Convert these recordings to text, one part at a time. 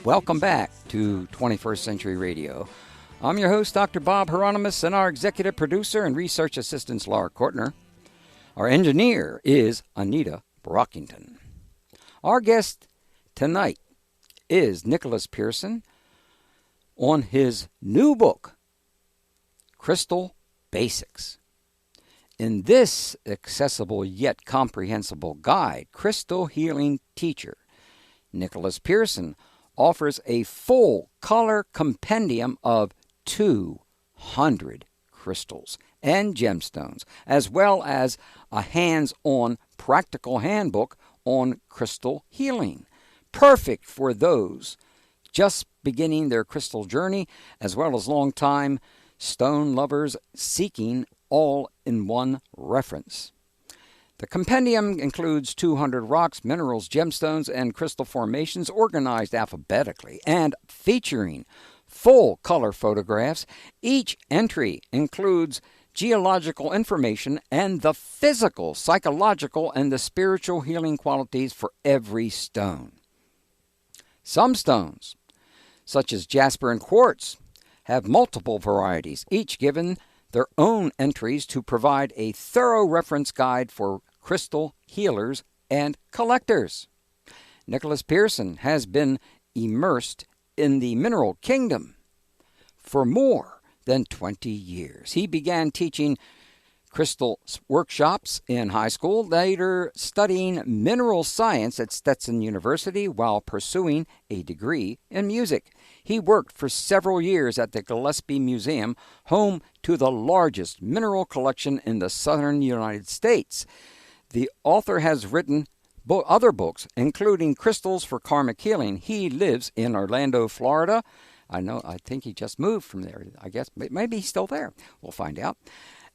Welcome back to 21st Century Radio. I'm your host, Dr. Bob Hieronimus, and our executive producer and research assistant, Laura Kortner. Our engineer is Anita Brockington. Our guest tonight is Nicholas Pearson on his new book, Crystal Basics. In this accessible yet comprehensible guide, Crystal Healing Teacher, Nicholas Pearson offers a full color compendium of 200 crystals and gemstones, as well as a hands-on practical handbook on crystal healing, perfect for those just beginning their crystal journey, as well as long-time stone lovers seeking all-in-one reference. The compendium includes 200 rocks, minerals, gemstones, and crystal formations organized alphabetically and featuring full color photographs. Each entry includes geological information and the physical, psychological, and the spiritual healing qualities for every stone. Some stones, such as jasper and quartz, have multiple varieties, each given their own entries to provide a thorough reference guide for crystal healers and collectors. Nicholas Pearson has been immersed in the mineral kingdom for more than 20 years. He began teaching crystal workshops in high school, later studying mineral science at Stetson University while pursuing a degree in music. He worked for several years at the Gillespie Museum, home to the largest mineral collection in the southern United States. The author has written other books, including Crystals for Karmic Healing. He lives in Orlando, Florida. I think he just moved from there. I guess maybe he's still there. We'll find out.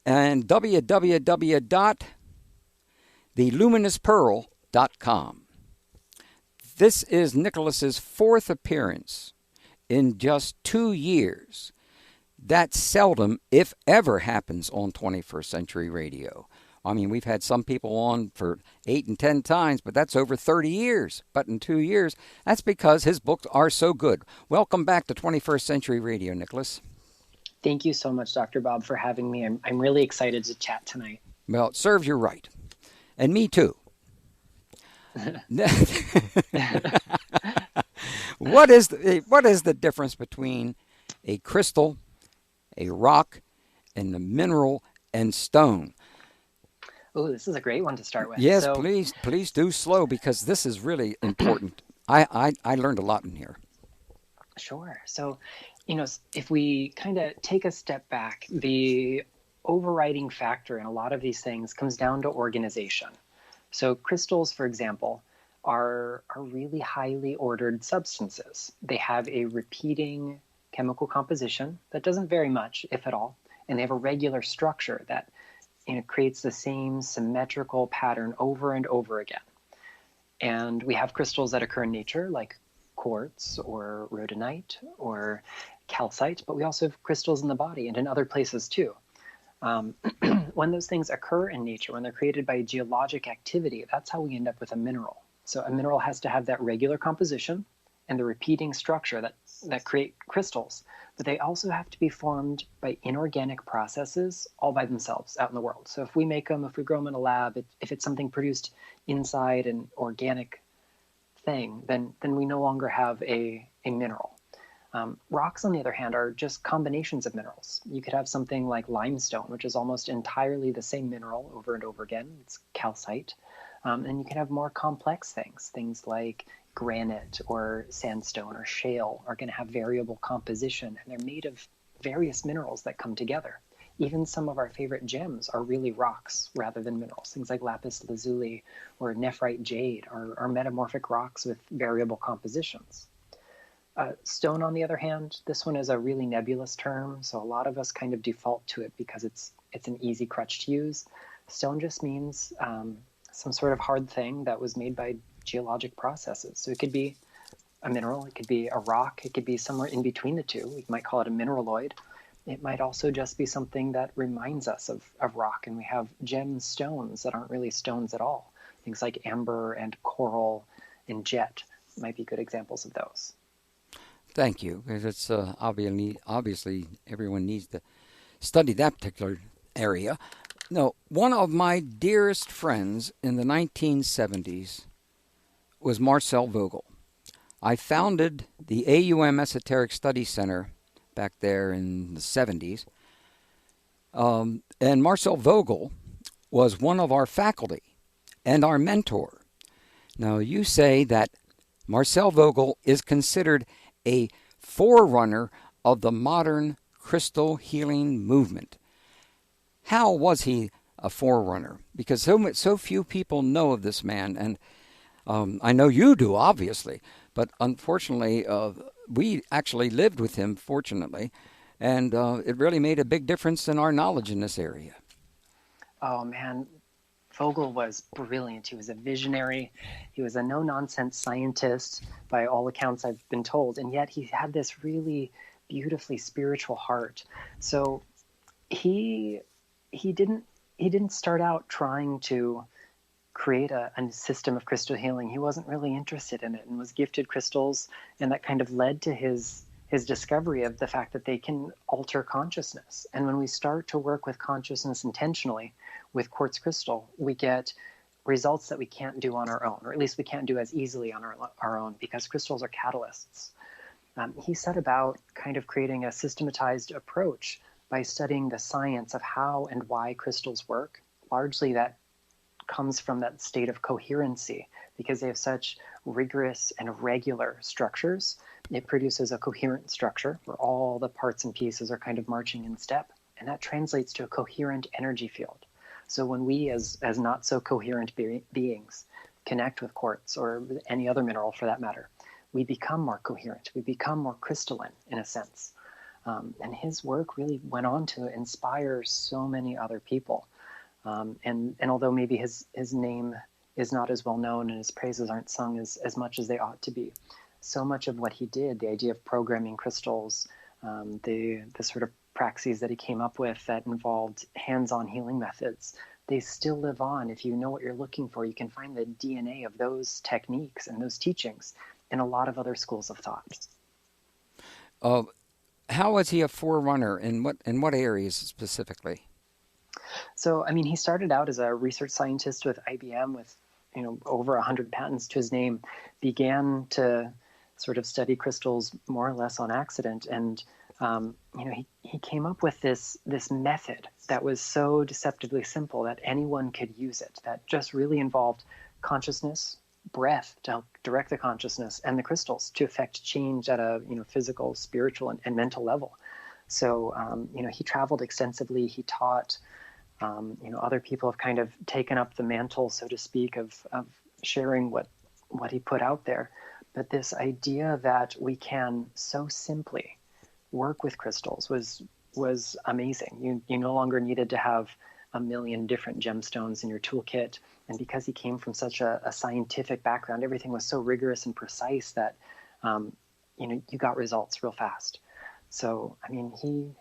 And www.theluminouspearl.com. This is Nicholas's fourth appearance in just 2 years. That seldom, if ever, happens on 21st Century Radio. I mean, we've had some people on for 8 and 10 times, but that's over 30 years. But in 2 years, that's because his books are so good. Welcome back to 21st Century Radio, Nicholas. Thank you so much, Dr. Bob, for having me. I'm really excited to chat tonight. Well, it serves you right. And me too. What is the difference between a crystal, a rock, and the mineral and stone? Oh, this is a great one to start with. Yes, please do slow, because this is really important. I learned a lot in here. Sure. So, if we kind of take a step back, the overriding factor in a lot of these things comes down to organization. So crystals, for example, are really highly ordered substances. They have a repeating chemical composition that doesn't vary much, if at all, and they have a regular structure that creates the same symmetrical pattern over and over again. And we have crystals that occur in nature, like quartz or rhodonite or calcite, but we also have crystals in the body and in other places too. When those things occur in nature, when they're created by geologic activity, that's how we end up with a mineral. So a mineral has to have that regular composition and the repeating structure that create crystals, but they also have to be formed by inorganic processes all by themselves out in the world. So if we make them, if we grow them in a lab, if it's something produced inside an organic thing, then we no longer have a mineral. Rocks, on the other hand, are just combinations of minerals. You could have something like limestone, which is almost entirely the same mineral over and over again. It's calcite. And you can have more complex things like granite or sandstone or shale are going to have variable composition, and they're made of various minerals that come together. Even some of our favorite gems are really rocks rather than minerals. Things like lapis lazuli or nephrite jade are metamorphic rocks with variable compositions. Stone, on the other hand, this one is a really nebulous term, so a lot of us kind of default to it because it's an easy crutch to use. Stone just means some sort of hard thing that was made by geologic processes. So it could be a mineral, it could be a rock, it could be somewhere in between the two. We might call it a mineraloid. It might also just be something that reminds us of rock, and we have gemstones that aren't really stones at all. Things like amber and coral and jet might be good examples of those. Thank you, because it's obviously everyone needs to study that particular area. No, one of my dearest friends in the 1970s was Marcel Vogel. I founded the AUM Esoteric Study Center back there in the 70s, and Marcel Vogel was one of our faculty and our mentor. Now, you say that Marcel Vogel is considered a forerunner of the modern crystal healing movement. How was he a forerunner? Because so few people know of this man, and I know you do, obviously, but unfortunately, we actually lived with him, fortunately, and it really made a big difference in our knowledge in this area. Oh man, Vogel was brilliant. He was a visionary. He was a no-nonsense scientist, by all accounts I've been told, and yet he had this really beautifully spiritual heart. So he didn't start out trying to create a system of crystal healing. He wasn't really interested in it, and was gifted crystals, and that kind of led to his discovery of the fact that they can alter consciousness. And when we start to work with consciousness intentionally with quartz crystal, we get results that we can't do on our own, or at least we can't do as easily on our own, because crystals are catalysts. He set about kind of creating a systematized approach by studying the science of how and why crystals work. Largely that comes from that state of coherency, because they have such rigorous and regular structures. It produces a coherent structure where all the parts and pieces are kind of marching in step, and that translates to a coherent energy field. So when we, as not so coherent beings, connect with quartz, or any other mineral for that matter, we become more coherent. We become more crystalline, in a sense. And his work really went on to inspire so many other people. And although maybe his name is not as well known and his praises aren't sung as much as they ought to be, so much of what he did, the idea of programming crystals, the sort of praxis that he came up with that involved hands-on healing methods, they still live on. If you know what you're looking for, you can find the DNA of those techniques and those teachings in a lot of other schools of thought. How was he a forerunner in what areas specifically? So, I mean, he started out as a research scientist with IBM with, over 100 patents to his name, began to sort of study crystals more or less on accident. And, he came up with this method that was so deceptively simple that anyone could use it, that just really involved consciousness, breath to help direct the consciousness, and the crystals to affect change at a, physical, spiritual, and mental level. So, he traveled extensively. He taught. Other people have kind of taken up the mantle, so to speak, of sharing what he put out there. But this idea that we can so simply work with crystals was amazing. You no longer needed to have a million different gemstones in your toolkit. And because he came from such a scientific background, everything was so rigorous and precise that, you got results real fast. So, I mean,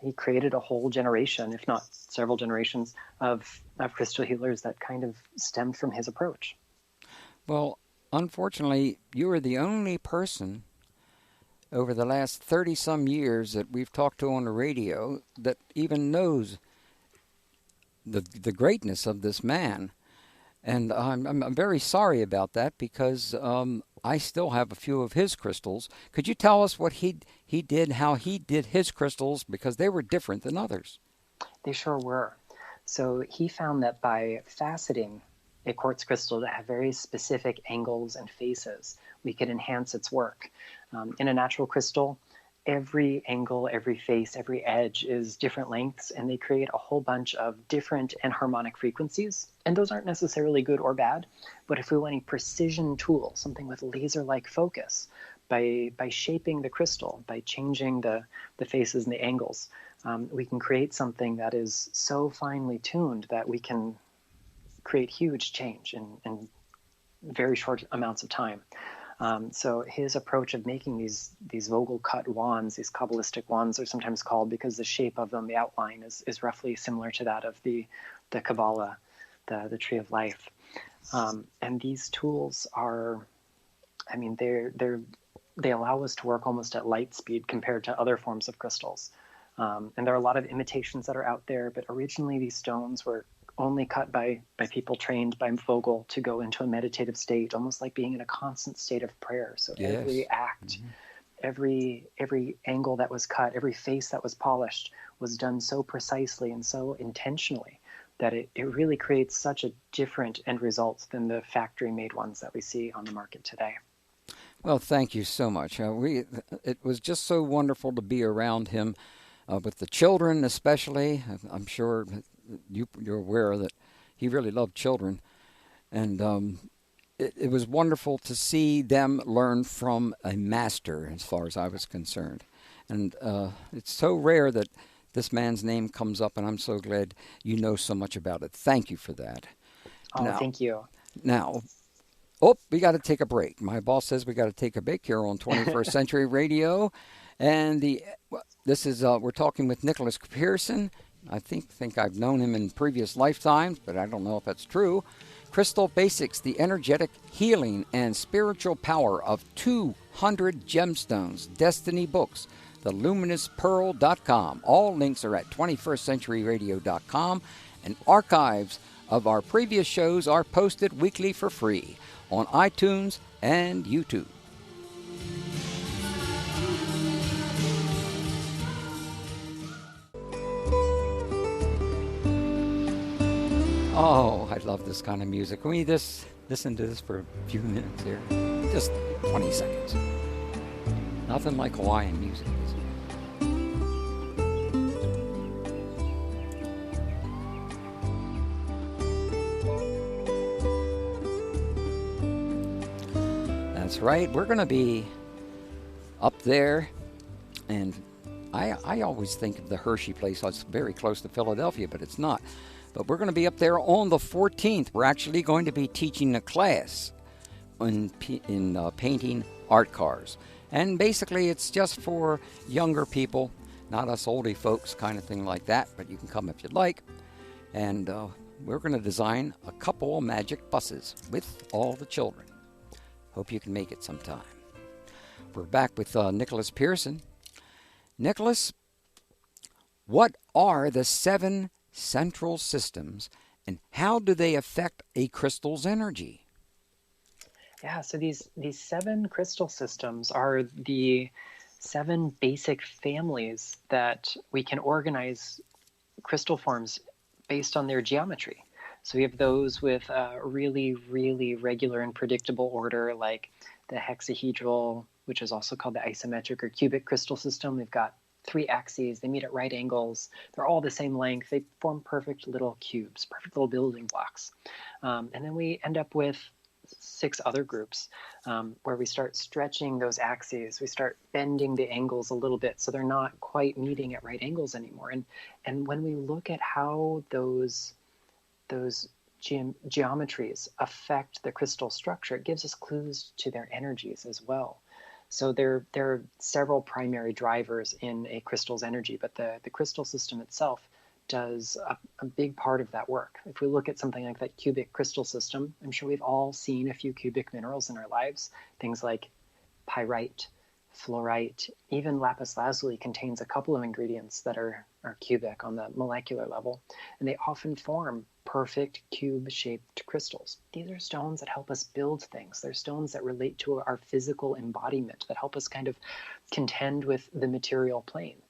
he created a whole generation, if not several generations, of crystal healers that kind of stemmed from his approach. Well, unfortunately, you are the only person over the last 30-some years that we've talked to on the radio that even knows the greatness of this man. And I'm very sorry about that, because I still have a few of his crystals. Could you tell us what he did, how he did his crystals, because they were different than others? They sure were. So he found that by faceting a quartz crystal to have very specific angles and faces, we could enhance its work. In a natural crystal, every angle, every face, every edge is different lengths, and they create a whole bunch of different and harmonic frequencies. And those aren't necessarily good or bad, but if we want a precision tool, something with laser-like focus, by shaping the crystal, by changing the faces and the angles, we can create something that is so finely tuned that we can create huge change in very short amounts of time. So his approach of making these Vogel cut wands, these Kabbalistic wands are sometimes called, because the shape of them, the outline is roughly similar to that of the Kabbalah, the Tree of Life. And these tools are, I mean, they're they allow us to work almost at light speed compared to other forms of crystals. And there are a lot of imitations that are out there, but originally these stones were only cut by people trained by Vogel to go into a meditative state, almost like being in a constant state of prayer. So Yes. every act, every angle that was cut, every face that was polished was done so precisely and so intentionally that it really creates such a different end result than the factory-made ones that we see on the market today. Well, thank you so much. It was just so wonderful to be around him, with the children especially. I'm sure you're aware that he really loved children, and it was wonderful to see them learn from a master, as far as I was concerned. And it's so rare that this man's name comes up, and I'm so glad you know so much about it. Thank you for that. Oh, thank you. Now, we got to take a break. My boss says we got to take a break here on 21st Century Radio. And this is we're talking with Nicholas Pearson. I think I've known him in previous lifetimes, but I don't know if that's true. Crystal Basics, the energetic healing and spiritual power of 200 gemstones, Destiny Books, the luminouspearl.com. All links are at 21stcenturyradio.com, and archives of our previous shows are posted weekly for free on iTunes and YouTube. Oh, I love this kind of music. Can we just listen to this for a few minutes here? Just 20 seconds. Nothing like Hawaiian music. That's right. We're going to be up there, and I always think of the Hershey place. It's very close to Philadelphia, but it's not. But we're going to be up there on the 14th. We're actually going to be teaching a class in painting art cars. And basically, it's just for younger people, not us oldie folks, kind of thing like that. But you can come if you'd like. And we're going to design a couple of magic buses with all the children. Hope you can make it sometime. We're back with Nicholas Pearson. Nicholas, what are the 7 central systems, and how do they affect a crystal's energy? Yeah, so these 7 crystal systems are the 7 basic families that we can organize crystal forms based on their geometry. So we have those with a really, really regular and predictable order, like the hexahedral, which is also called the isometric or cubic crystal system. They've got 3 axes. They meet at right angles. They're all the same length. They form perfect little cubes, perfect little building blocks. And then we end up with 6 other groups where we start stretching those axes. We start bending the angles a little bit so they're not quite meeting at right angles anymore. And when we look at how those geometries affect the crystal structure, it gives us clues to their energies as well. So there are several primary drivers in a crystal's energy, but the crystal system itself does a big part of that work. If we look at something like that cubic crystal system, I'm sure we've all seen a few cubic minerals in our lives, things like pyrite, fluorite, even lapis lazuli contains a couple of ingredients that are cubic on the molecular level, and they often form perfect cube-shaped crystals. These are stones that help us build things. They're stones that relate to our physical embodiment, that help us kind of contend with the material plane.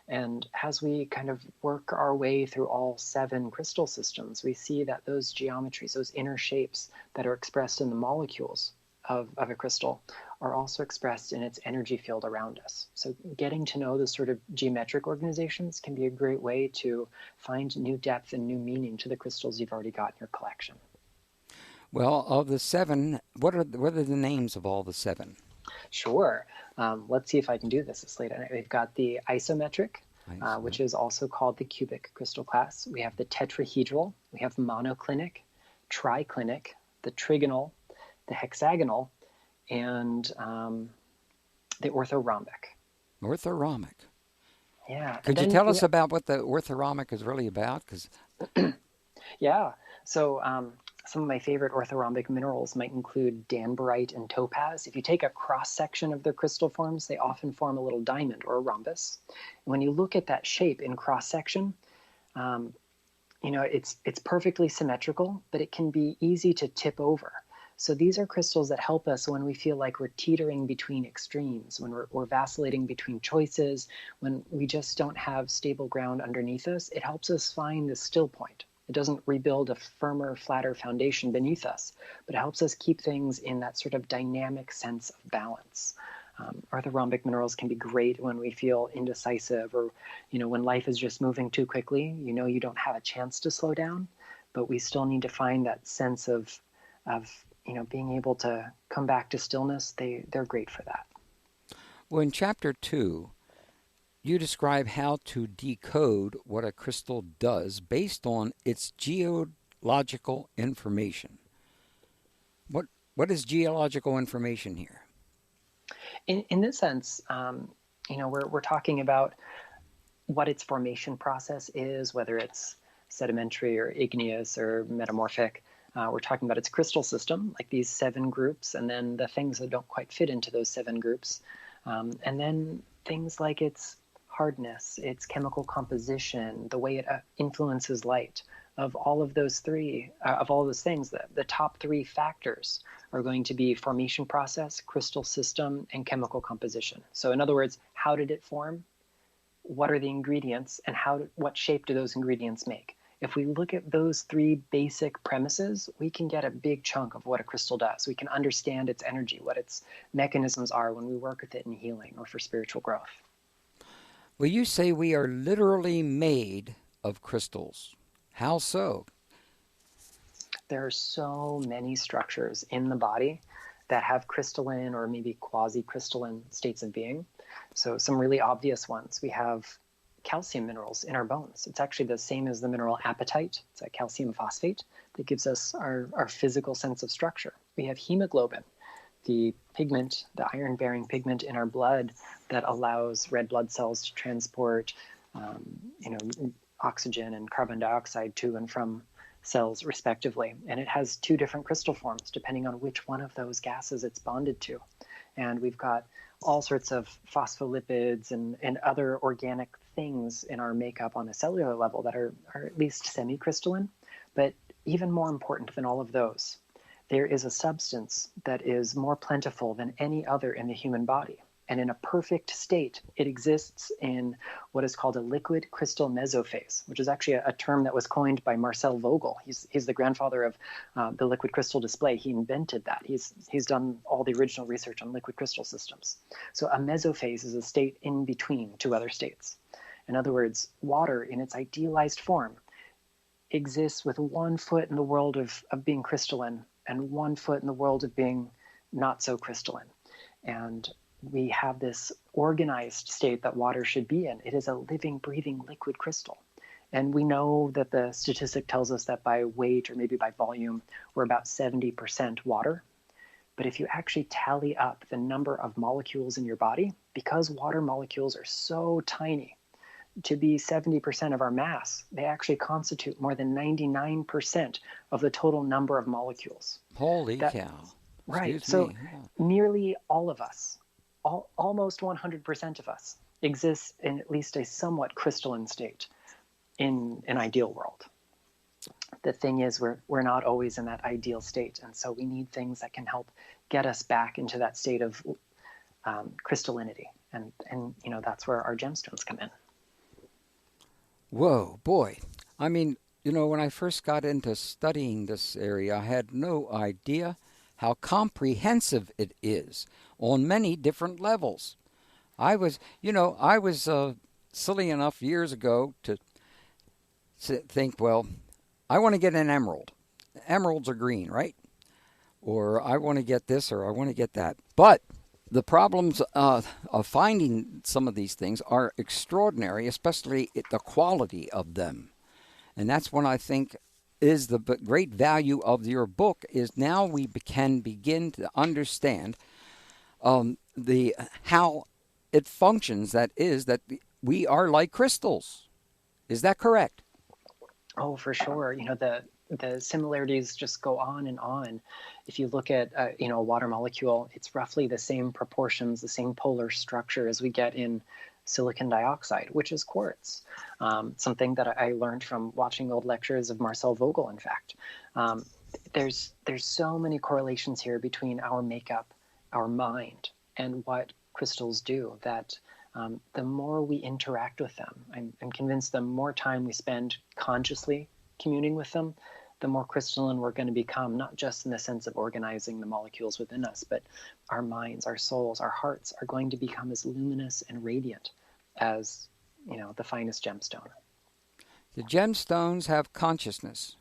And as we kind of work our way through all 7 crystal systems, we see that those geometries, those inner shapes that are expressed in the molecules of a crystal are also expressed in its energy field around us. So getting to know the sort of geometric organizations can be a great way to find new depth and new meaning to the crystals you've already got in your collection. Well, of the 7, what are the names of all the 7? Sure. Let's see if I can do this late at night. We've got the isometric, which is also called the cubic crystal class. We have the tetrahedral. We have monoclinic, triclinic, the trigonal, the hexagonal, and the orthorhombic. Orthorhombic. Yeah. Could you tell us about what the orthorhombic is really about? Yeah. So Some of my favorite orthorhombic minerals might include danbarite and topaz. If you take a cross-section of their crystal forms, they often form a little diamond or a rhombus. And when you look at that shape in cross-section, it's perfectly symmetrical, but it can be easy to tip over. So these are crystals that help us when we feel like we're teetering between extremes, when we're vacillating between choices, when we just don't have stable ground underneath us. It helps us find the still point. It doesn't rebuild a firmer, flatter foundation beneath us, but it helps us keep things in that sort of dynamic sense of balance. Orthorhombic minerals can be great when we feel indecisive, or when life is just moving too quickly. You don't have a chance to slow down, but we still need to find that sense of being able to come back to stillness. They're great for that. Well, in chapter 2, you describe how to decode what a crystal does based on its geological information. What is geological information here? In this sense, we're talking about what its formation process is, whether it's sedimentary or igneous or metamorphic. We're talking about its crystal system, like these 7 groups, and then the things that don't quite fit into those 7 groups. And then things like its hardness, its chemical composition, the way it influences light. Of all of those things, the top 3 factors are going to be formation process, crystal system, and chemical composition. So in other words, how did it form? What are the ingredients, and what shape do those ingredients make? If we look at those 3 basic premises, we can get a big chunk of what a crystal does. We can understand its energy, what its mechanisms are when we work with it in healing or for spiritual growth. Well, you say we are literally made of crystals. How so? There are so many structures in the body that have crystalline or maybe quasi-crystalline states of being. So some really obvious ones. We have calcium minerals in our bones. It's actually the same as the mineral apatite. It's a calcium phosphate that gives us our physical sense of structure. We have hemoglobin, the pigment, the iron-bearing pigment in our blood that allows red blood cells to transport oxygen and carbon dioxide to and from cells respectively. And it has 2 different crystal forms depending on which one of those gases it's bonded to. And we've got all sorts of phospholipids and other organic things in our makeup on a cellular level that are at least semi-crystalline. But even more important than all of those, there is a substance that is more plentiful than any other in the human body. And in a perfect state, it exists in what is called a liquid crystal mesophase, which is actually a term that was coined by Marcel Vogel. He's the grandfather of the liquid crystal display. He invented that. He's done all the original research on liquid crystal systems. So a mesophase is a state in between 2 other states. In other words, water in its idealized form exists with 1 foot in the world of being crystalline and 1 foot in the world of being not so crystalline. And we have this organized state that water should be in. It is a living, breathing liquid crystal. And we know that the statistic tells us that by weight or maybe by volume, we're about 70% water. But if you actually tally up the number of molecules in your body, because water molecules are so tiny, to be 70% of our mass, they actually constitute more than 99% of the total number of molecules. Holy cow. Right. Excuse So me. Yeah. nearly all of us, almost 100% of us, exists in at least a somewhat crystalline state in an ideal world. The thing is, we're not always in that ideal state, and so we need things that can help get us back into that state of crystallinity, and that's where our gemstones come in. Whoa, boy. I mean, when I first got into studying this area, I had no idea how comprehensive it is on many different levels. I was silly enough years ago to think, well, I want to get an emerald. Emeralds are green, right? Or I want to get this or I want to get that. But the problems of finding some of these things are extraordinary, especially the quality of them. And that's when I think is the great value of your book is now we can begin to understand how it functions. That is that we are like crystals. Is that correct? Oh, for sure. the similarities just go on and on. If you look at a water molecule, it's roughly the same proportions, the same polar structure as we get in silicon dioxide, which is quartz. Something that I learned from watching old lectures of Marcel Vogel, in fact. There's so many correlations here between our makeup, our mind, and what crystals do, that the more we interact with them, I'm convinced the more time we spend consciously communing with them, the more crystalline we're going to become, not just in the sense of organizing the molecules within us, but our minds, our souls, our hearts are going to become as luminous and radiant as, the finest gemstone. The gemstones have consciousness.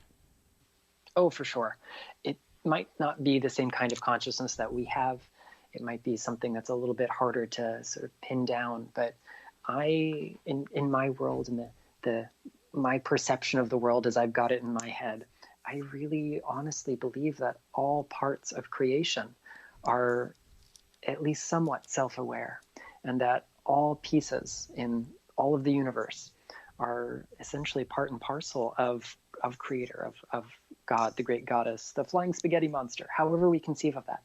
Oh, for sure. It might not be the same kind of consciousness that we have. It might be something that's a little bit harder to sort of pin down. But in my world, and my perception of the world as I've got it in my head, I really honestly believe that all parts of creation are at least somewhat self-aware, and that all pieces in all of the universe are essentially part and parcel of Creator, of God, the great goddess, the flying spaghetti monster, however we conceive of that.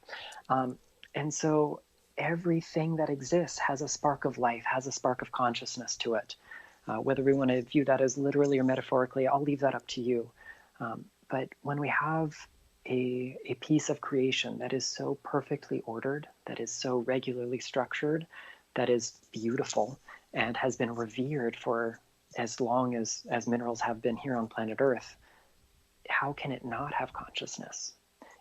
And so everything that exists has a spark of life, has a spark of consciousness to it. Whether we want to view that as literally or metaphorically, I'll leave that up to you. But when we have a piece of creation that is so perfectly ordered, that is so regularly structured, that is beautiful, and has been revered for as long as minerals have been here on planet Earth, how can it not have consciousness?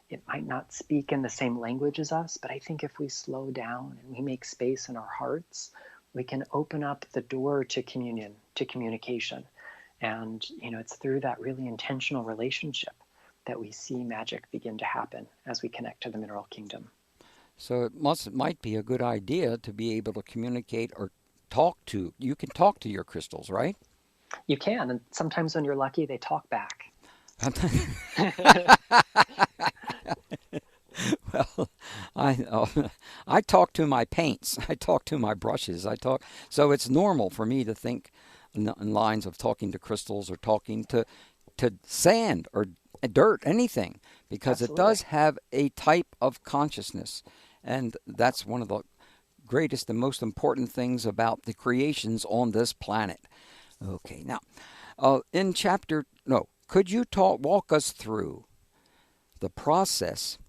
It might not speak in the same language as us, but I think if we slow down and we make space in our hearts, we can open up the door to communion, to communication. And, it's through that really intentional relationship that we see magic begin to happen as we connect to the mineral kingdom. So it might be a good idea to be able to communicate or talk to. You can talk to your crystals, right? You can, and sometimes when you're lucky, they talk back. Well, I talk to my paints. I talk to my brushes. So it's normal for me to think in lines of talking to crystals or talking to sand or dirt, anything, because Absolutely. it does have a type of consciousness, and that's one of the greatest and most important things about the creations on this planet. Okay, now, could you walk us through the process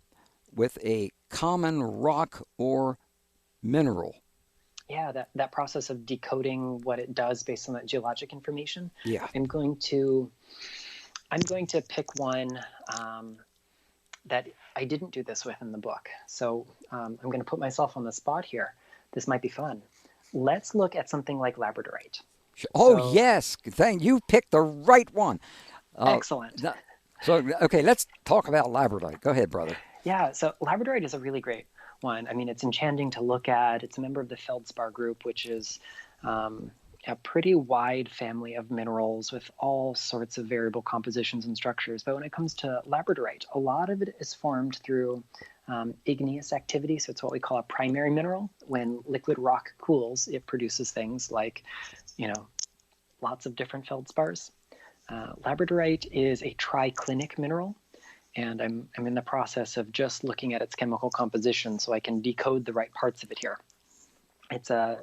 with a common rock or mineral? Yeah, that process of decoding what it does based on that geologic information. Yeah. I'm going to pick one that I didn't do this with in the book. So I'm going to put myself on the spot here. This might be fun. Let's look at something like labradorite. Oh, yes. You picked the right one. Excellent. Okay, let's talk about labradorite. Go ahead, brother. Yeah, so labradorite is a really great one. I mean, it's enchanting to look at. It's a member of the feldspar group, which is a pretty wide family of minerals with all sorts of variable compositions and structures. But when it comes to labradorite, a lot of it is formed through igneous activity. So it's what we call a primary mineral. When liquid rock cools, it produces things like, lots of different feldspars. Labradorite is a triclinic mineral, and I'm in the process of just looking at its chemical composition so I can decode the right parts of it here. It's a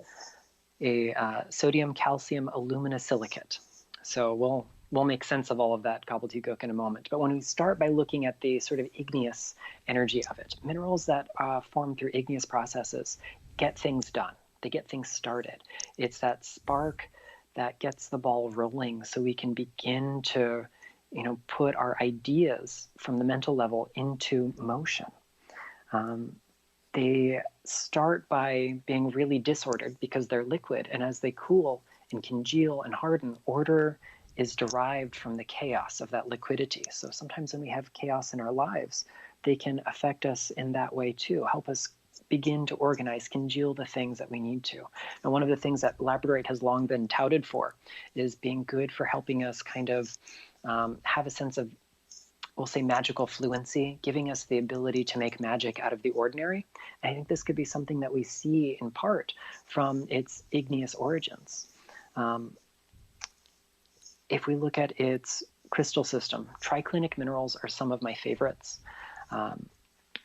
sodium calcium aluminosilicate. So we'll make sense of all of that gobbledygook in a moment. But when we start by looking at the sort of igneous energy of it, minerals that form through igneous processes get things done. They get things started. It's that spark that gets the ball rolling so we can begin to, put our ideas from the mental level into motion. They start by being really disordered because they're liquid, and as they cool and congeal and harden, order is derived from the chaos of that liquidity. So sometimes when we have chaos in our lives, they can affect us in that way too, help us begin to organize, congeal the things that we need to. And one of the things that labradorite has long been touted for is being good for helping us kind of have a sense of, we'll say, magical fluency, giving us the ability to make magic out of the ordinary. And I think this could be something that we see in part from its igneous origins. If we look at its crystal system, triclinic minerals are some of my favorites.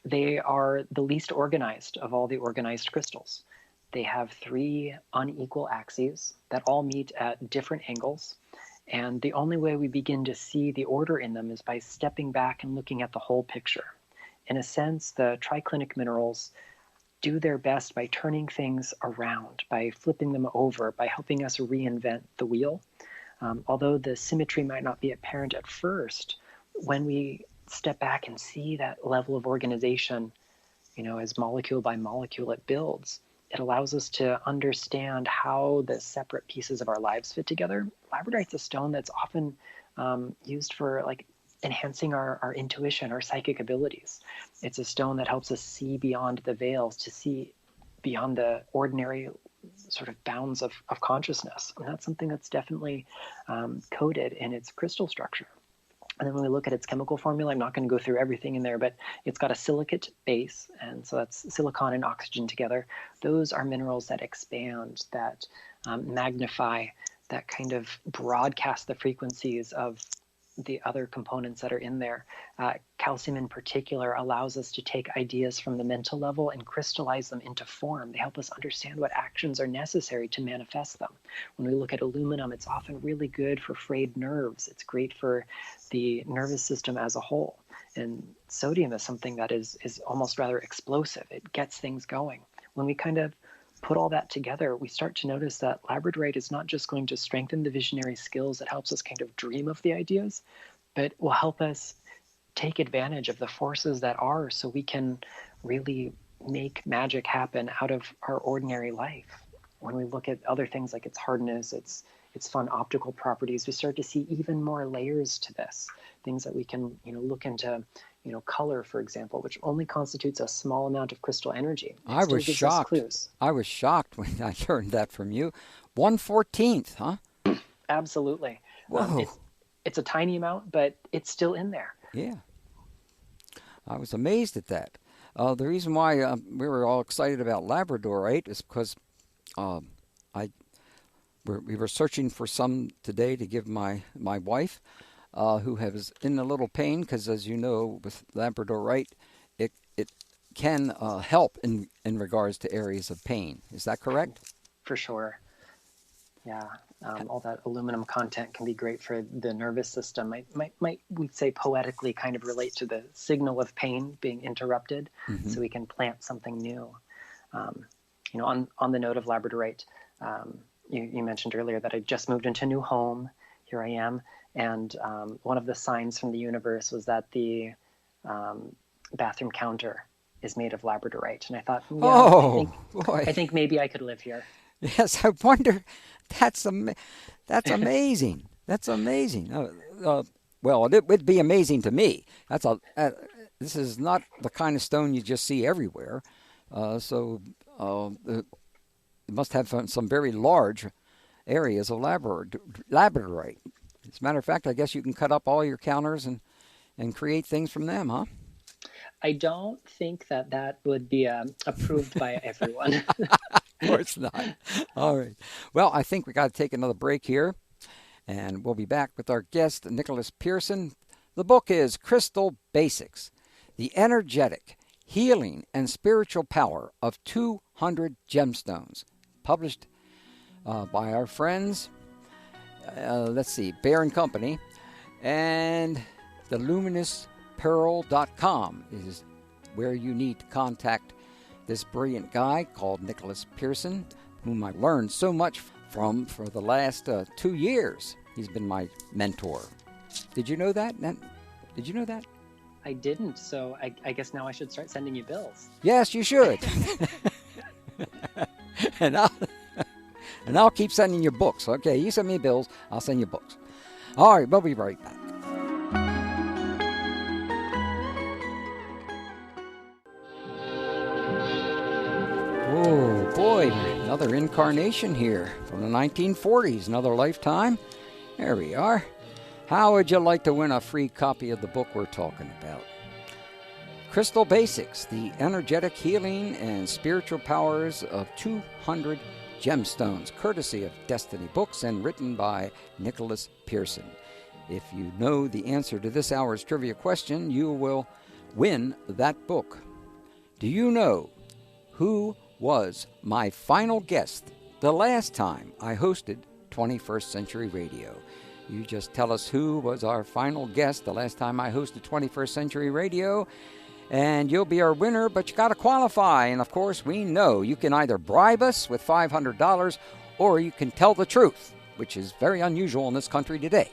They are the least organized of all the organized crystals. They have 3 unequal axes that all meet at different angles. And the only way we begin to see the order in them is by stepping back and looking at the whole picture. In a sense, the triclinic minerals do their best by turning things around, by flipping them over, by helping us reinvent the wheel. Although the symmetry might not be apparent at first, when we step back and see that level of organization, as molecule by molecule it builds, it allows us to understand how the separate pieces of our lives fit together. Labradorite's a stone that's often used for enhancing our intuition, our psychic abilities. It's a stone that helps us see beyond the veils, to see beyond the ordinary sort of bounds of consciousness. And that's something that's definitely coded in its crystal structure. And then when we look at its chemical formula, I'm not going to go through everything in there, but it's got a silicate base, and so that's silicon and oxygen together. Those are minerals that expand, that magnify, that kind of broadcast the frequencies of the other components that are in there. Calcium in particular allows us to take ideas from the mental level and crystallize them into form. They help us understand what actions are necessary to manifest them. When we look at aluminum, it's often really good for frayed nerves. It's great for the nervous system as a whole. And sodium is something that is almost rather explosive. It gets things going. When we kind of put all that together, we start to notice that labradorite is not just going to strengthen the visionary skills that helps us kind of dream of the ideas, but will help us take advantage of the forces that are, so we can really make magic happen out of our ordinary life. When we look at other things like its hardness, its fun optical properties, we start to see even more layers to this. Things that we can, look into, color, for example, which only constitutes a small amount of crystal energy. I was shocked. I was shocked when I learned that from you. 1/14th, huh? Absolutely. Whoa. It's a tiny amount, but it's still in there. Yeah. I was amazed at that. The reason why we were all excited about labradorite is because we were searching for some today to give my wife, who was in a little pain, because as you know, with labradorite, it can help in regards to areas of pain. Is that correct? For sure. Yeah. All that aluminum content can be great for the nervous system. Might we'd say poetically kind of relate to the signal of pain being interrupted, so we can plant something new. On the note of labradorite, you mentioned earlier that I just moved into a new home. Here I am. And one of the signs from the universe was that the bathroom counter is made of labradorite. And I thought, I think maybe I could live here. Yes, I wonder. That's amazing. That's amazing. Well, it would be amazing to me. This is not the kind of stone you just see everywhere. So it must have some very large areas of labradorite. As a matter of fact, I guess you can cut up all your counters and create things from them, huh? I don't think that would be approved by everyone. Of course not. All right. Well, I think we got to take another break here, and we'll be back with our guest, Nicholas Pearson. The book is Crystal Basics, The Energetic, Healing, and Spiritual Power of 200 Gemstones, published by our friends, Bear & Company, and the LuminousPearl.com is where you need to contact this brilliant guy called Nicholas Pearson, whom I've learned so much from for the last 2 years. He's been my mentor. Did you know that? Did you know that? I didn't, so I guess now I should start sending you bills. Yes, you should. and I'll keep sending you books. Okay, you send me bills, I'll send you books. All right, we'll be right back. Oh, boy, another incarnation here from the 1940s, another lifetime. There we are. How would you like to win a free copy of the book we're talking about? Crystal Basics, the energetic healing and spiritual powers of 200 Gemstones, courtesy of Destiny Books and written by Nicholas Pearson. If you know the answer to this hour's trivia question, you will win that book. Do you know who was my final guest the last time I hosted 21st Century Radio? You just tell us who was our final guest the last time I hosted 21st Century Radio, and you'll be our winner, but you got to qualify. And, of course, we know you can either bribe us with $500 or you can tell the truth, which is very unusual in this country today.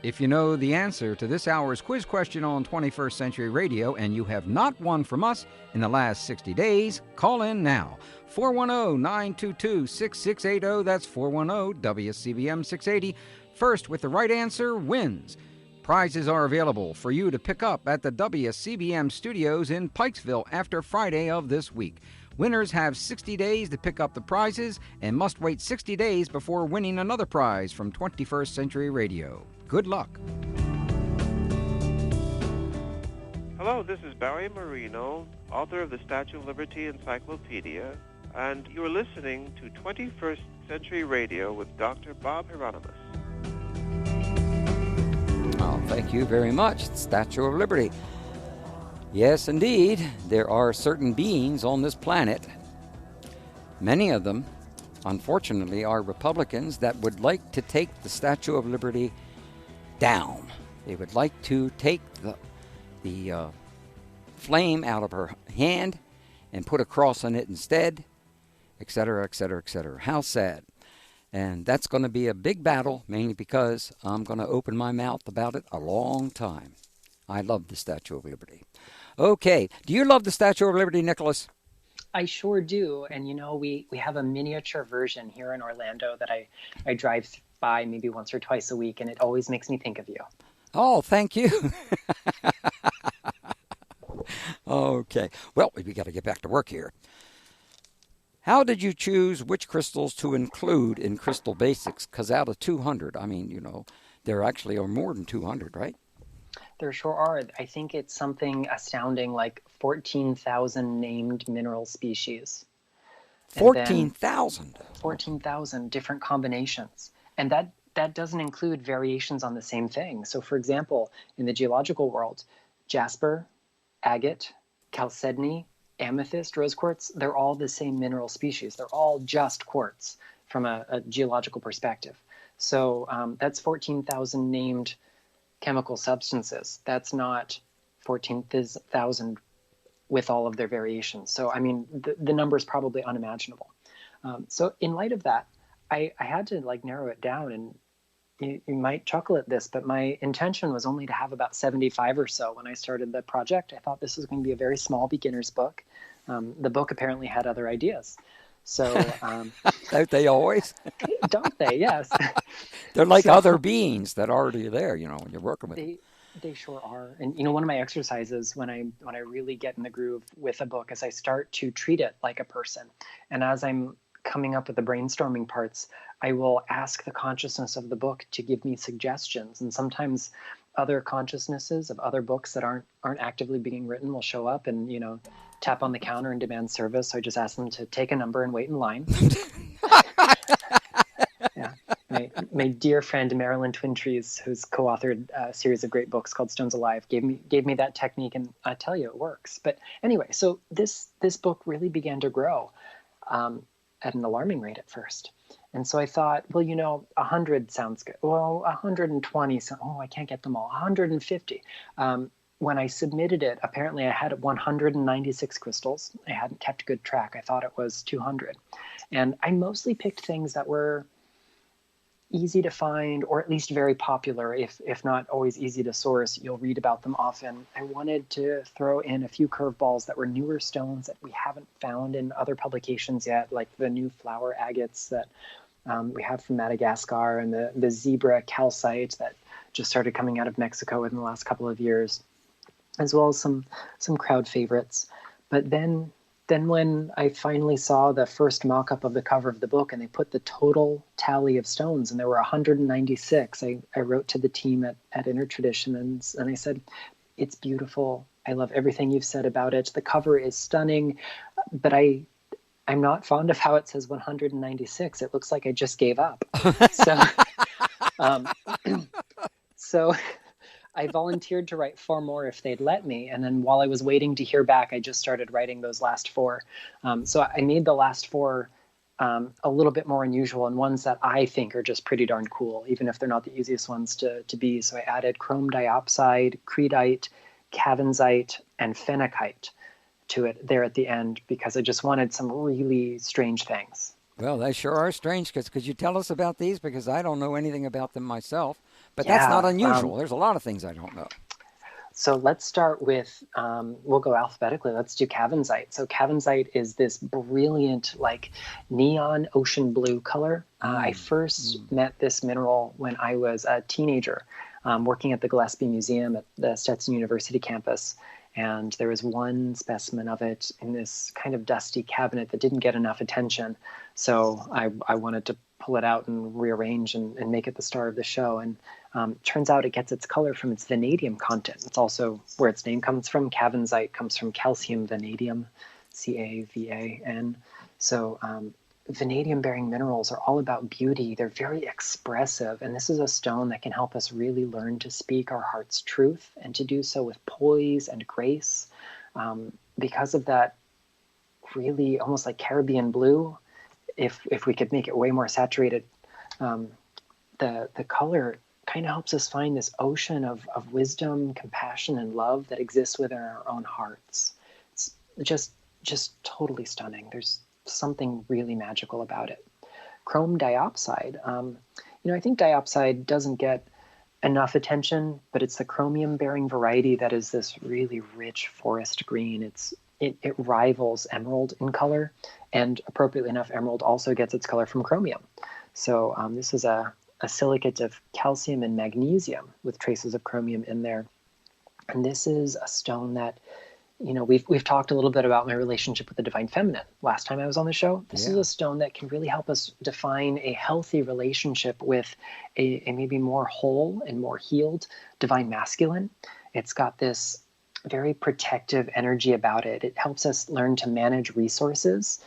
If you know the answer to this hour's quiz question on 21st Century Radio and you have not won from us in the last 60 days, call in now. 410-922-6680. That's 410-WCBM-680. First with the right answer wins. Prizes are available for you to pick up at the WCBM studios in Pikesville after Friday of this week. Winners have 60 days to pick up the prizes and must wait 60 days before winning another prize from 21st Century Radio. Good luck. Hello, this is Barry Marino, author of the Statue of Liberty Encyclopedia, and you're listening to 21st Century Radio with Dr. Bob Hieronimus. Oh, thank you very much. Statue of Liberty. Yes, indeed, there are certain beings on this planet. Many of them, unfortunately, are Republicans that would like to take the Statue of Liberty down. They would like to take the flame out of her hand and put a cross on it instead, etc., etc., etc. How sad. And that's going to be a big battle, mainly because I'm going to open my mouth about it a long time. I love the Statue of Liberty. Okay. Do you love the Statue of Liberty, Nicholas? I sure do. And, we have a miniature version here in Orlando that I drive by maybe once or twice a week, and it always makes me think of you. Oh, thank you. Okay. Well, we got to get back to work here. How did you choose which crystals to include in Crystal Basics? Because out of 200, there actually are more than 200, right? There sure are. I think it's something astounding like 14,000 named mineral species. 14,000? 14,000 different combinations. And that doesn't include variations on the same thing. So, for example, in the geological world, jasper, agate, chalcedony, amethyst, rose quartz, they're all the same mineral species. They're all just quartz from a geological perspective. So that's 14,000 named chemical substances. That's not 14,000 with all of their variations. So, the number is probably unimaginable. So in light of that, I had to narrow it down, and you might chuckle at this, but my intention was only to have about 75 or so when I started the project. I thought this was going to be a very small beginner's book. The book apparently had other ideas. So, don't they always? Don't they? Yes. They're like other beings that are already there, when you're working with them. They sure are. And, one of my exercises when I really get in the groove with a book is I start to treat it like a person. And as I'm coming up with the brainstorming parts, I will ask the consciousness of the book to give me suggestions. And sometimes other consciousnesses of other books that aren't actively being written will show up and, tap on the counter and demand service. So I just ask them to take a number and wait in line. Yeah. My dear friend Marilyn Twintrees, who's co-authored a series of great books called Stones Alive, gave me that technique, and I tell you, it works. But anyway, so this book really began to grow at an alarming rate at first. And so I thought, well, 100 sounds good. Well, 120, I can't get them all. 150. When I submitted it, apparently I had 196 crystals. I hadn't kept good track. I thought it was 200. And I mostly picked things that were easy to find, or at least very popular, if not always easy to source. You'll read about them often. I wanted to throw in a few curveballs that were newer stones that we haven't found in other publications yet, like the new flower agates that we have from Madagascar, and the zebra calcite that just started coming out of Mexico in the last couple of years, as well as some crowd favorites. But then when I finally saw the first mock-up of the cover of the book and they put the total tally of stones, and there were 196, I wrote to the team at Inner Tradition and I said, it's beautiful. I love everything you've said about it. The cover is stunning, but I'm not fond of how it says 196. It looks like I just gave up. So Um, so I volunteered to write 4 more if they'd let me. And then while I was waiting to hear back, I just started writing those last 4. So I made the last 4 a little bit more unusual and ones that I think are just pretty darn cool, even if they're not the easiest ones to be. So I added chrome diopside, creedite, cavenzite, and phenakite to it there at the end because I just wanted some really strange things. Well, they sure are strange. Could you tell us about these? Because I don't know anything about them myself. But that's not Yeah. unusual. There's a lot of things I don't know. So let's start with, we'll go alphabetically. Let's do cavenzite. So cavenzite is this brilliant, like neon ocean blue color. I first met this mineral when I was a teenager, working at the Gillespie Museum at the Stetson University campus. And there was one specimen of it in this kind of dusty cabinet that didn't get enough attention. So I wanted to pull it out and rearrange and make it the star of the show. And turns out it gets its color from its vanadium content. It's also where its name comes from. Cavenzite comes from calcium vanadium, CaVan. So vanadium-bearing minerals are all about beauty. They're very expressive, and this is a stone that can help us really learn to speak our heart's truth and to do so with poise and grace. Because of that really almost like Caribbean blue, if we could make it way more saturated, the color kind of helps us find this ocean of wisdom, compassion, and love that exists within our own hearts. It's just totally stunning. There's something really magical about it. Chrome diopside. I think diopside doesn't get enough attention, but it's the chromium-bearing variety that is this really rich forest green. It rivals emerald in color, and appropriately enough, emerald also gets its color from chromium. So this is a silicate of calcium and magnesium with traces of chromium in there. And this is a stone that, we've talked a little bit about my relationship with the divine feminine last time I was on the show. This is a stone that can really help us define a healthy relationship with a maybe more whole and more healed divine masculine. It's got this very protective energy about it. It helps us learn to manage resources,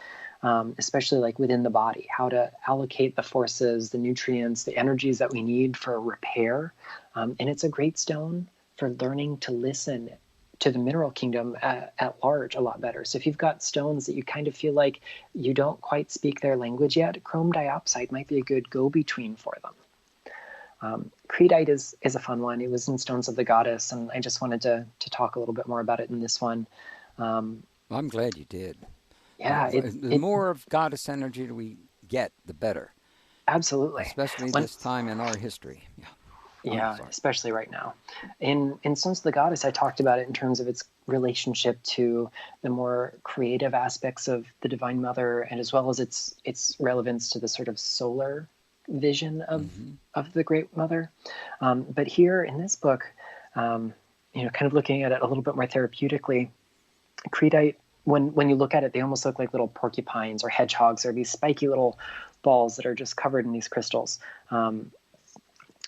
especially like within the body, how to allocate the forces, the nutrients, the energies that we need for repair. And it's a great stone for learning to listen to the mineral kingdom at large a lot better. So if you've got stones that you kind of feel like you don't quite speak their language yet, chrome diopside might be a good go-between for them. Creedite is a fun one. It was in Stones of the Goddess, and I just wanted to talk a little bit more about it in this one. I'm glad you did. Yeah. The more of goddess energy we get, the better. Absolutely. Especially this time in our history. Yeah, especially right now. In Stones of the Goddess, I talked about it in terms of its relationship to the more creative aspects of the Divine Mother, and as well as its relevance to the sort of solar vision of the Great Mother. But here in this book, kind of looking at it a little bit more therapeutically, creedite, when you look at it, they almost look like little porcupines or hedgehogs, or these spiky little balls that are just covered in these crystals.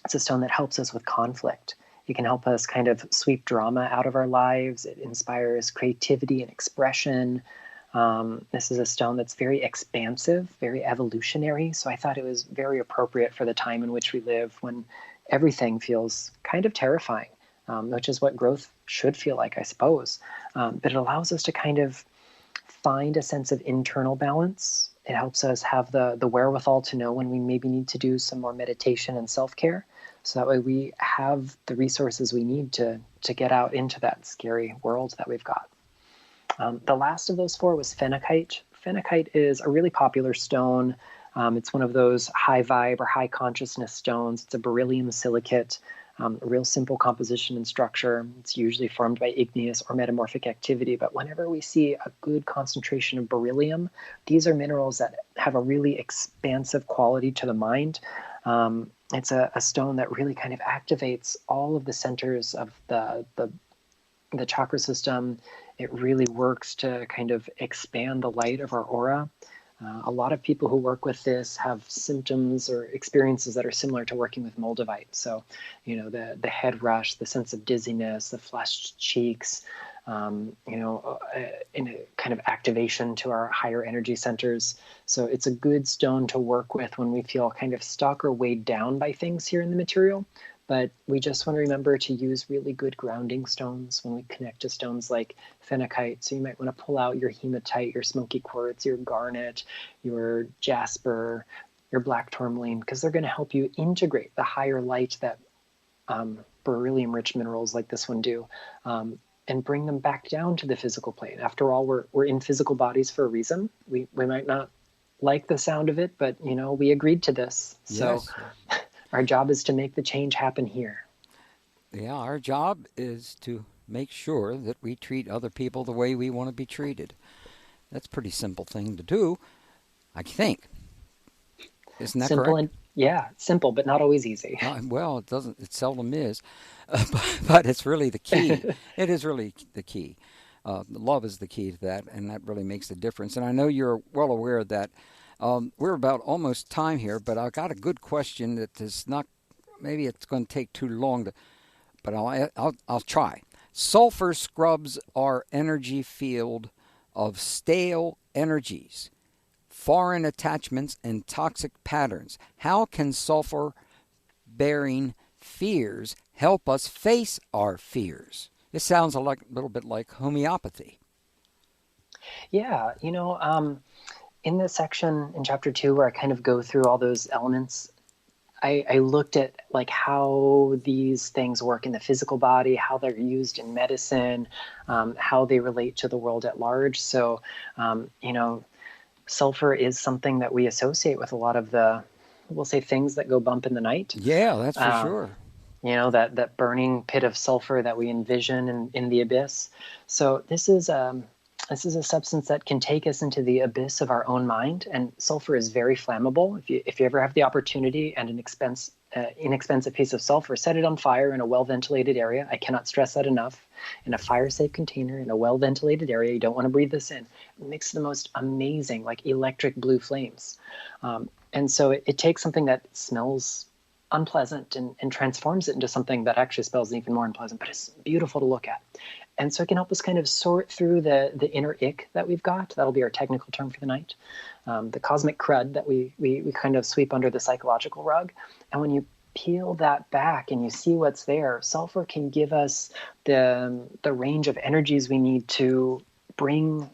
It's a stone that helps us with conflict. It can help us kind of sweep drama out of our lives. It inspires creativity and expression. This is a stone that's very expansive, very evolutionary. So I thought it was very appropriate for the time in which we live, when everything feels kind of terrifying, which is what growth should feel like, I suppose. But it allows us to kind of find a sense of internal balance. It helps us have the wherewithal to know when we maybe need to do some more meditation and self-care. So that way we have the resources we need to get out into that scary world that we've got. The last of those 4 was phenakite. Phenakite is a really popular stone. It's one of those high vibe or high consciousness stones. It's a beryllium silicate, a real simple composition and structure. It's usually formed by igneous or metamorphic activity. But whenever we see a good concentration of beryllium, these are minerals that have a really expansive quality to the mind. It's a stone that really kind of activates all of the centers of the chakra system. It really works to kind of expand the light of our aura. A lot of people who work with this have symptoms or experiences that are similar to working with moldavite. So, the head rush, the sense of dizziness, the flushed cheeks, in a kind of activation to our higher energy centers. So it's a good stone to work with when we feel kind of stuck or weighed down by things here in the material. But we just want to remember to use really good grounding stones when we connect to stones like phenakite. So you might want to pull out your hematite, your smoky quartz, your garnet, your jasper, your black tourmaline, because they're going to help you integrate the higher light that beryllium-rich minerals like this one do, and bring them back down to the physical plane. After all, we're in physical bodies for a reason. We might not like the sound of it, but we agreed to this. So yes. Our job is to make the change happen here. Yeah, our job is to make sure that we treat other people the way we want to be treated. That's a pretty simple thing to do, I think. Isn't that simple correct? Simple, but not always easy. Well, it seldom is, but it's really the key. It is really the key. Love is the key to that, and that really makes a difference. And I know you're well aware that we're about almost time here, but I've got a good question that is not, maybe it's going to take too long, but I'll try. Sulfur scrubs our energy field of stale energies, foreign attachments, and toxic patterns. How can sulfur-bearing fears help us face our fears? This sounds a little bit like homeopathy. Yeah, in this section in chapter 2 where I kind of go through all those elements, I looked at like how these things work in the physical body, how they're used in medicine, how they relate to the world at large. So, sulfur is something that we associate with a lot of the, we'll say, things that go bump in the night. Yeah, that's for sure. That burning pit of sulfur that we envision in the abyss. So this is a substance that can take us into the abyss of our own mind, and sulfur is very flammable. If you ever have the opportunity and an inexpensive piece of sulfur, set it on fire in a well-ventilated area. I cannot stress that enough. In a fire-safe container, in a well-ventilated area, you don't want to breathe this in. It makes the most amazing, like electric blue flames. And so it takes something that smells unpleasant and transforms it into something that actually smells even more unpleasant, but it's beautiful to look at. And so it can help us kind of sort through the inner ick that we've got. That'll be our technical term for the night. The cosmic crud that we kind of sweep under the psychological rug. And when you peel that back and you see what's there, sulfur can give us the range of energies we need to bring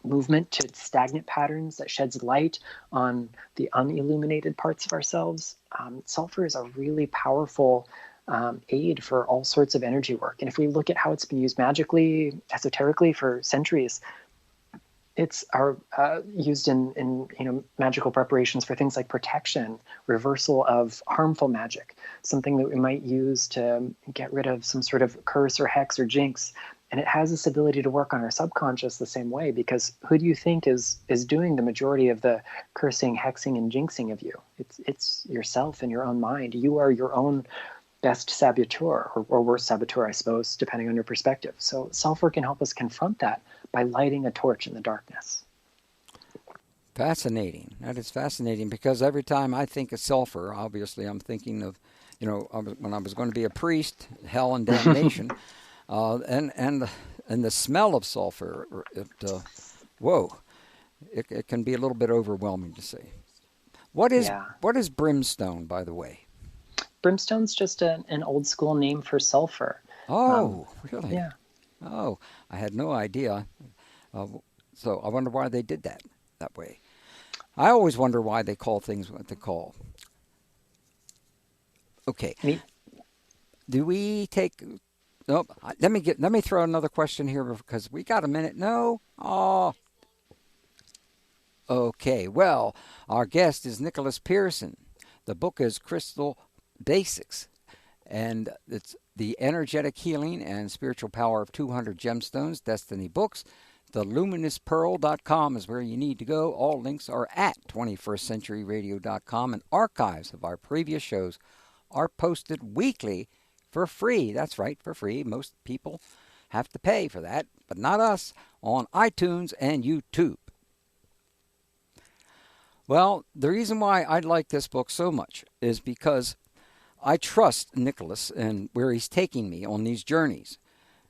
movement to stagnant patterns, that sheds light on the unilluminated parts of ourselves. Sulfur is a really powerful aid for all sorts of energy work. And if we look at how it's been used magically, esoterically for centuries, it's used in magical preparations for things like protection, reversal of harmful magic, something that we might use to get rid of some sort of curse or hex or jinx. And it has this ability to work on our subconscious the same way, because who do you think is doing the majority of the cursing, hexing, and jinxing of you? It's yourself and your own mind. You are your own best saboteur, or worst saboteur, I suppose, depending on your perspective. So sulfur can help us confront that by lighting a torch in the darkness. Fascinating. That is fascinating, because every time I think of sulfur, obviously I'm thinking of, when I was going to be a priest, hell and damnation, and the smell of sulfur. It can be a little bit overwhelming to see. What is brimstone, by the way? Brimstone's just an old school name for sulfur. Oh, really? Yeah. Oh, I had no idea. So I wonder why they did that way. I always wonder why they call things what they call. Okay. Do we take? Nope. Let me throw another question here, because we got a minute. No. Oh. Okay. Well, our guest is Nicholas Pearson. The book is Crystal Basics, and it's The Energetic Healing and Spiritual Power of 200 Gemstones, Destiny Books. The LuminousPearl.com is where you need to go. All links are at 21stcenturyradio.com, and archives of our previous shows are posted weekly for free. That's right, for free. Most people have to pay for that, but not us, on iTunes and YouTube. Well, the reason why I like this book so much is because I trust Nicholas and where he's taking me on these journeys.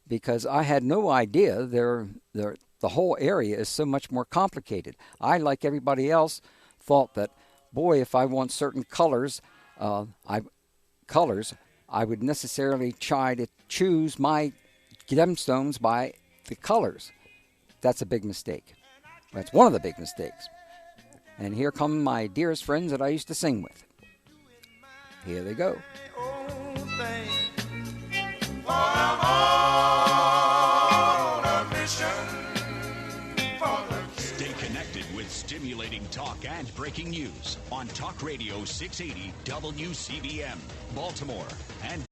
because I had no idea the whole area is so much more complicated. I, like everybody else, thought that, boy, if I want certain colors, I would necessarily try to choose my gemstones by the colors. That's a big mistake. That's one of the big mistakes. And here come my dearest friends that I used to sing with. Here they go. Stay connected with stimulating talk and breaking news on Talk Radio 680 WCBM, Baltimore, and